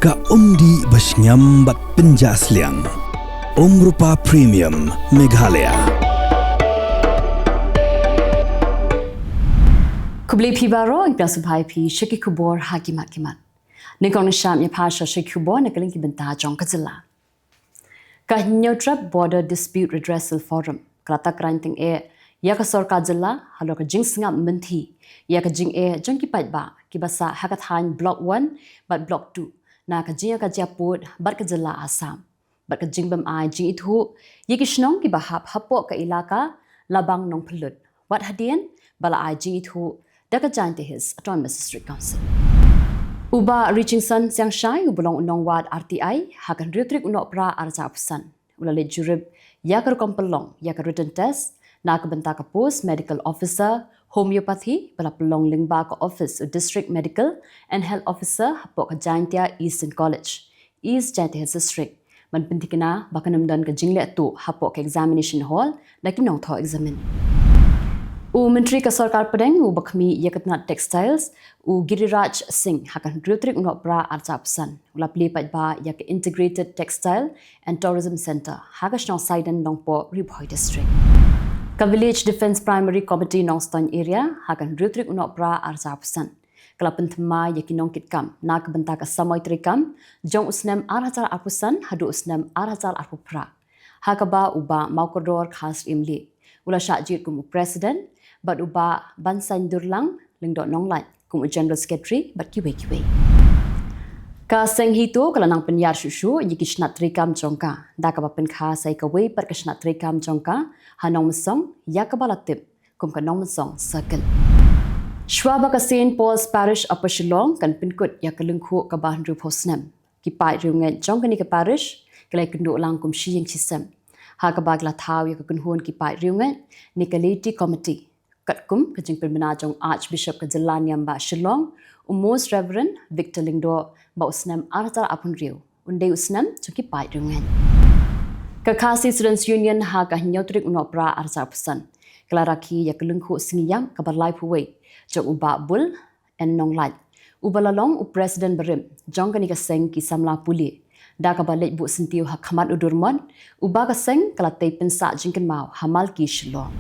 Ka umdi basnyam bat penjasliang. Nohprah Premium Meghalaya. Kubli pibaro ang plasubhay pi shiki Khubor hakimat. Nikong nisham ya pasha shiki Khubor na Kylleng ki benta jong ka Jylla. Ka Nohprah Border Dispute Redressal Forum krata kranting ya ka sorka Jylla halo ka jing singap menti ya ka jing jong ki pait ba ki basa hakathan block 1 but block 2 na ka jing ka japut bat ka Jylla Assam. Bat ka jing bam ai jing itu ye ki shnong ki bahap hapo ka ilaka labang nong pelut wat hadien bala ai jing itu daga jante his autonomous district council. Uba reaching sun siang shai ubulong unong wad RTI hakan riutrik Nohprah arja apsan ulale jurib ya ka kompelong ya ka written test na ka benta ka post medical officer homeopathy bala pelong lingba ka office district medical and health officer hapo ka jantia Eastern College East jante his district man pentikena bakanamdan ka jingle tu hapo ka examination hall nakinong tho examine. U Menteri ka Sarkar Padang u Bakmi Yakatna Textiles u Giriraj Singh hakan riutrik Nohprah arjapsan ulapli patba yak Integrated Textile and Tourism Center hagashnong Saidan Nongpo Ribhoi District. Ka Village Defence Primary Committee Nongston area hakan riutrik Nohprah arjapsan kalapan thema yakinong kitkam nak benta ka samoy trikam jong usnem arhajar arpusan hadu usnem arhajar arpupra hakaba uba maukodor khas imli ula syajit kum president but uba bansan durlang lingdot nonglai kum general secretary but kiwe ka seng hitu kalanang penyar shushu yikishnat trikam jongka dakaba penkha sai ka wei par kashnat trikam jongka hanong mesong yakabalatip kum kanong mesong circle. Shwaba ka St. Paul's Parish Upper Shillong kan pinkut ya kalengku ka Bahandru Posnem. Kipai riungan jong kani ka parish kalai kendu lang kum shiyeng chisem. Ha ka bagla thaw ya ka kunhun kipai riungan ni ka Laity Committee. Katkum ka jing permana jong Archbishop ka Jylla Nyamba Shillong Most Reverend Victor Lingdo ba usnem aratar apun riu. Unde usnem jong kipai riungan. Ka Khasi Students Union ha ka Nohprah Nohprah arjar pesan. Kelaraki ya kalengku singiyam ka barlai puwei. Jong uba bul en nong laj. Uba lalong u President Berim, jong kani kaseng ki samla puli. Da ka balik bu sentiu ha khamat udurmon, uba kaseng kalatay pensa jingkan mau hamal ki Shillong.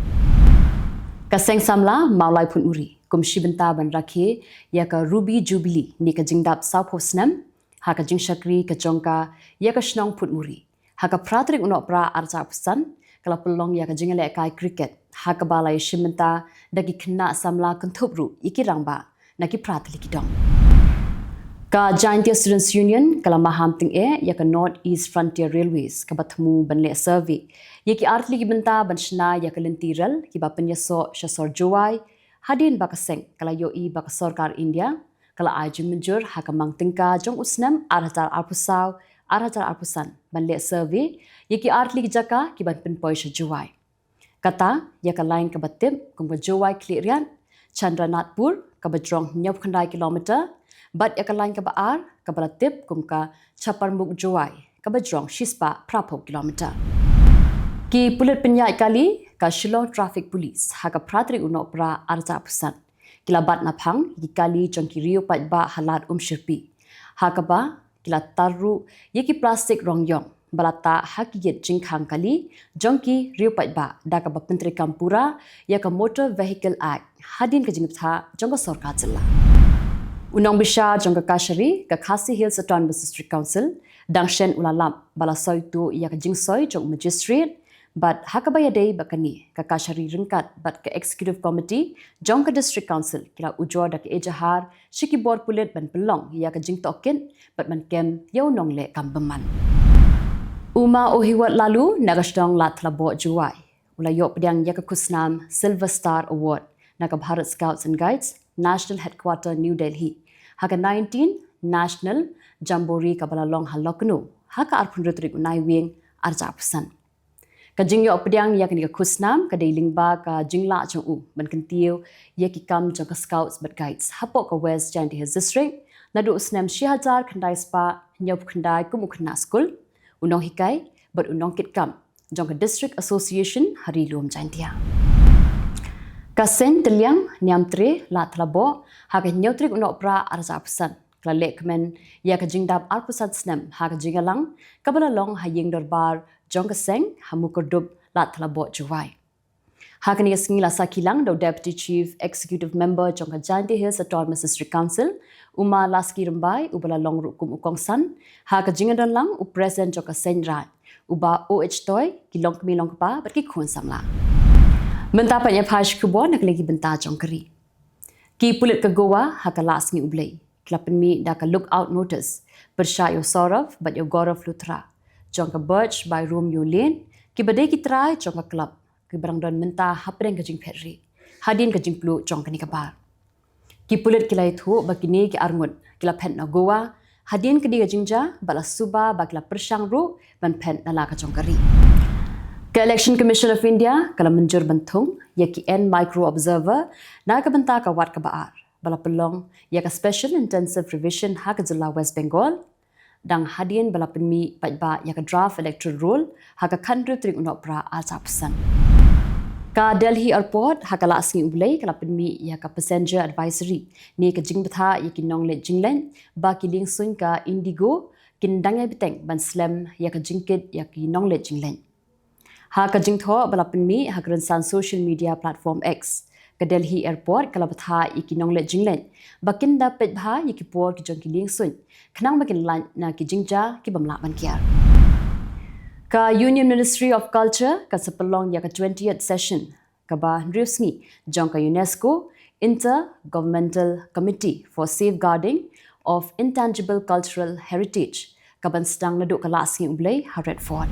Kaseng samla maulai pun uri, kum shibenta ban rakhi ya ka Ruby Jubilee ni ka jingdap South Hosnam, ha ka jing shakri ka jongka ya ka shnong pun uri. Ha ka pratrik Nohprah arja pesan, kala pelong ya ka jingale kai cricket. Ha ka balai shimenta dagi kena samla kentubru iki rangba naki pratli kidong. Ka Giantia Students Union kala maham ting ya ka North East Frontier Railways ka batmu banle survey yaki artli ki benta banshna ya ka lentiral ki bapen yaso shasor juwai hadin bakaseng kala yoi bakasarkar India kala ajim menjur ha ka mangtingka jong usnam arhajar arpusaw arhajar arpusan banle survey yaki artli ki jaka ki banpen poisha juwai. Kata ya ka lain ka batib kum ka jowai klirian Chandranatpur ka bajrong 9 kilometer bat ya ka lain ka baar ka balatib kum ka Chaparmuk jowai ka bajrong shispa prapo kilometer. Ki pulit penyai kali ka Shillong Traffic Police ha ka pratri Nohprah arja pesan kilabat naphang ki kali jong ki rio pat ba halat shirpi ha ka ba kila taru yeki plastik rongyong balata hakiyet jingkhang kali jongki riupat ba da ka bapentri kampura ya ka Motor Vehicle Act hadin ka jingtha jongka sarkar Jylla unong bisha jongka kashari ka Khasi Hills Autonomous District Council dangshen ulalam bala soitu ya ka jingsoi jong magistrate but hakabaya dei bakani ka kashari ringkat but ka executive committee jongka district council kila ujor da ka ejahar shiki board pulit ban pelong ya ka jingtoken but man kem yau nongle kambaman. Uma ohiwat lalu nagashdong latlabo juwai. Ulayok pedang yaka kusnam Silver Star Award naga Bharat Scouts and Guides National Headquarter New Delhi. Haka 19 National Jamboree kabalalong haloknu. Haka arpun rutrik unai wing arja pesan. Ka jingyok pedang yaka niga kusnam ka dailingba ka jingla jong u bankentiu yaki kam jong ka Scouts but Guides. Hapok ka West Janti his district nadu usnam 6,000 khandai spa nyop khandai kumukna school. Unong hikai but unong kitkam jong ka District Association hari luom jantia. Ka Sen Teliang Nyamtre Latlabo ha ka Nohprah Nohprah arja pesan kala lekmen ya ka jingdap arpusat snem ha ka jingalang kabala long ha ying darbar jong ka seng ha mukurdub lat thala bo juwai. Hakani Kylleng la Kylleng do Deputy Chief Executive Member Jong Janti Hills Autonomous District Council Uma Laski Rambai ubala long rukum ukong san haka jingadan lang u President Jong Senra uba OH toy kilong kami long pa bat ki khon samla. Menta pa nya phash Khubor naklegi benta jong kari. Ki pulit ka Goa haka lasngi ublay. Klapen mi da ka look out notice bersha yo sorov bat yo gorov lutra. Jong ka birch by room yo lane ki badai ki try jong ka club. Ki barang don menta hapren ka jing Pyrthei hadin ka jing plu jong ka ni kabar ki pulit kilai thu bakini ki armut kila pen na Goa hadin ka di ka jingja bala suba bakla persang ru ban pen na la ka jong kari ka Election Commission of India kala menjur bentung ya ki N micro observer na ka benta ka wat ka baar bala pelong ya ka special intensive revision ha ka Jylla West Bengal dang hadin bala penmi pajba ya ka draft electoral roll ha ka country trik Nohprah alsapsan ka Delhi airport ha ka lasngi ublay kala penmi ya ka passenger advisory ni ka jingbetha ya ki nongle jinglen ba ki ling sun ka indigo kin dangai biteng ban slam ya ka jingkit ya ki nongle jinglen ha ka jingtho bala penmi ha ka san social media platform X ka Delhi airport kala batha ya ki nongle jinglen bakin da pet bha ya ki por ki jong ki ling sun khnang bakin lan na ki jingja ki bamla ban kiar ka Union Ministry of Culture ka sapalong ya ka 20th session ka ba nriusngi jong ka UNESCO Inter-Governmental Committee for Safeguarding of Intangible Cultural Heritage ka ban stang nadu ka lasngi ublay ha Redford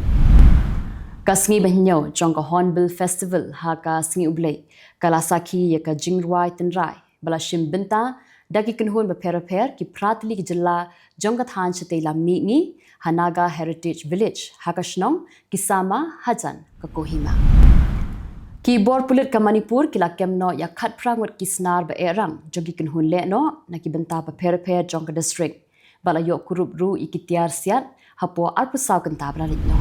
ka sngi bahnyo jong ka Hornbill Festival ha ka sngi ublay ka lasaki ya ka jingruai tenrai bala shim binta daki kinhun ba per ki pratli ki Jylla jong ka than chate la mi ngi Hanaga Heritage Village Hakashnong Kisama Hajan ka Kohima ki bor pulit ka Manipur kila kemno ya khat prangot kisnar ba erang jogi kinhun le no na ki benta pa per jong ka district bala yo kurup ru ikitiar siat hapo arpusaw kan tabla litno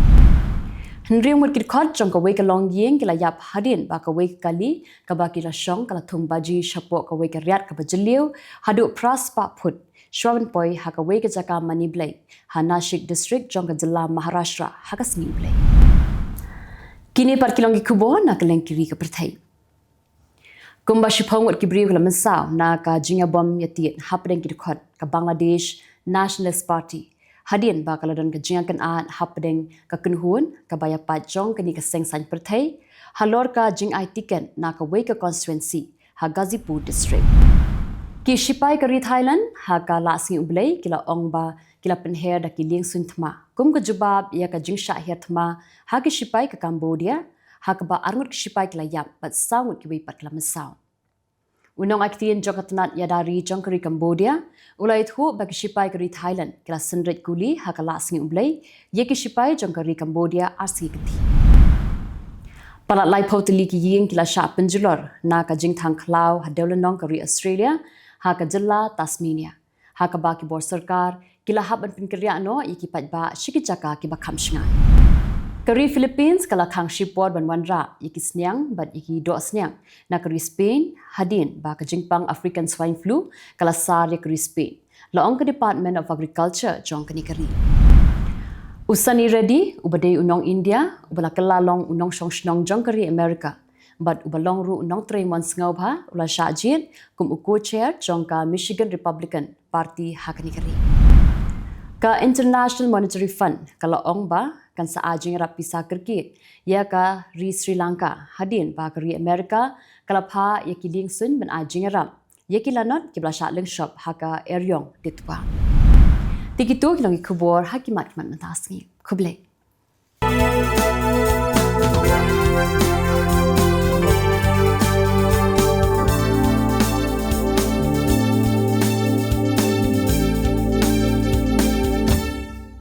Henry mut kit khot jong ka wei ka long yeng kila yap hadin ba ka wei kali ka ba ki la shong kala thung baji shapo ka wei ka riat ka ba jiliu hadu pras pa phut Shravan poi haka wei ka jaka mani blay ha Nashik district jong ka Jylla Maharashtra haka singi blay kini par kilong ki Khubor na Kylleng kiri ka Pyrthei kumba shipong wat ki briu kala mensaw na ka jinga bom yati hapdeng ki khot ka Bangladesh Nationalist Party hadin ba kala don ka jinga kan an hapdeng ka kunhun ka baya pa jong ka ni ka seng san Pyrthei halor ka jing ai tiken na ka wei ka constituency ha Gazipur district ki shipai ka Thailand ha ka lasngi ublay kila ongba kila penher da ki ling sun thma kum ka jubab ya ka jingsha her thma ha ki shipai ka Cambodia ha ka ba arngut ki shipai kila yap but sawut ki wei pat kala masaw unong aktien jokatnat yadari jongkari Cambodia ulai thu ba ki shipai ka Thailand kila sendret kuli ha ka lasngi ublay ye ki shipai jongkari Cambodia arsi kati palat lai poteli ki ying kila sha penjulor na ka jingthang khlau ha deulanong kari Australia ha ka Jylla Tasmania ha ka ba ki bor sarkar kila haban pin kriya no iki patba shikijaka ki ba khamshnga kari Philippines kala khang shipor ban wanra iki snyang bat iki do snyang na kari Spain hadin ba ka jingpang African swine flu kala sar ya kari Spain la ong ka Department of Agriculture jong kani kari usani ready ubadei unong India ubala kala long unong shongshnong jong kari America but ubalong ru nong 3 months ngau bha ula shajit kum uko chair jongka Michigan Republican Party hakani kari ka International Monetary Fund kala ong ba kan sa ajing rap pisa kerki ya ka Sri Lanka hadin ba kari America kala pha ya ki ling sun ban ajing rap ya ki lanot ki bla sha leng shop haka eryong ditwa tikitu kilong Khubor hakimat man matasngi khuble